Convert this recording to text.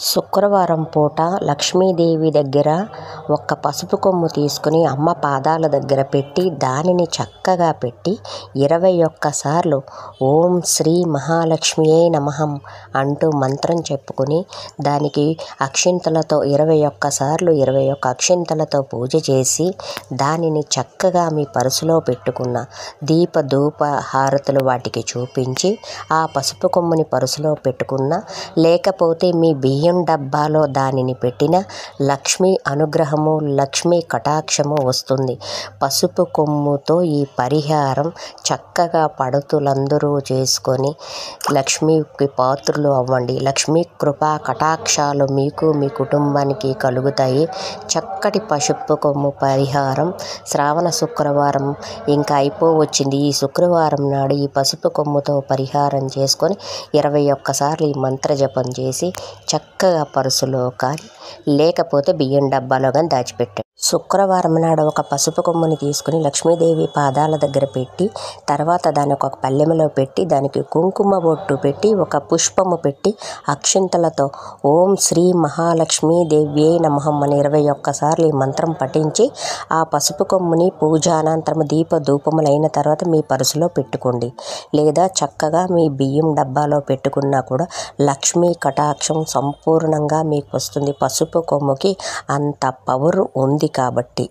శుక్రవారం పూట లక్ష్మీదేవి దగ్గర ఒక్క పసుపు కొమ్ము తీసుకుని అమ్మ పాదాల దగ్గర పెట్టి దానిని చక్కగా పెట్టి 21 సార్లు ఓం శ్రీ మహాలక్ష్మియే నమః అంటూ మంత్రం చెప్పుకొని దానికి అక్షింతలతో 21 సార్లు 21 అక్షింతలతో పూజ చేసి దానిని చక్కగా మీ పర్సులో పెట్టుకున్న దీప ధూప హారతులు వాటికి చూపించి ఆ పసుపు కొమ్ముని పర్సులో పెట్టుకున్న లేకపోతే మీ బియ్యం డబ్బాలో దానిని పెట్టిన లక్ష్మీ అనుగ్రహము లక్ష్మీ కటాక్షము వస్తుంది. పసుపు కొమ్ముతో ఈ పరిహారం చక్కగా పడతులందరూ చేసుకొని లక్ష్మీకి పాత్రులు అవ్వండి. లక్ష్మీ కృపా కటాక్షాలు మీకు మీ కుటుంబానికి కలుగుతాయి. చక్కటి పసుపు కొమ్ము పరిహారం శ్రావణ శుక్రవారం ఇంకా అయిపోవచ్చింది. ఈ శుక్రవారం నాడు ఈ పసుపు కొమ్ముతో పరిహారం చేసుకొని 21 సార్లు ఈ మంత్ర జపం చేసి చక్కగా పర్సులో కానీ లేకపోతే బియ్యం డబ్బాలో కానీ దాచిపెట్టండి. శుక్రవారం నాడు ఒక పసుపు కొమ్ముని తీసుకుని లక్ష్మీదేవి పాదాల దగ్గర పెట్టి తర్వాత దాన్ని ఒక పల్లెములో పెట్టి దానికి కుంకుమ బొట్టు పెట్టి ఒక పుష్పము పెట్టి అక్షింతలతో ఓం శ్రీ మహాలక్ష్మీ దేవ్యే నమః అని 21 సార్లు ఈ మంత్రం పఠించి ఆ పసుపు కొమ్ముని పూజానంతరం దీప ధూపములైన తర్వాత మీ పర్సులో పెట్టుకోండి. లేదా చక్కగా మీ బియ్యం డబ్బాలో పెట్టుకున్నా కూడా లక్ష్మీ కటాక్షం సంపూర్ణంగా మీకు వస్తుంది. పసుపు కొమ్ముకి అంత పవర్ ఉంది కాబట్టి.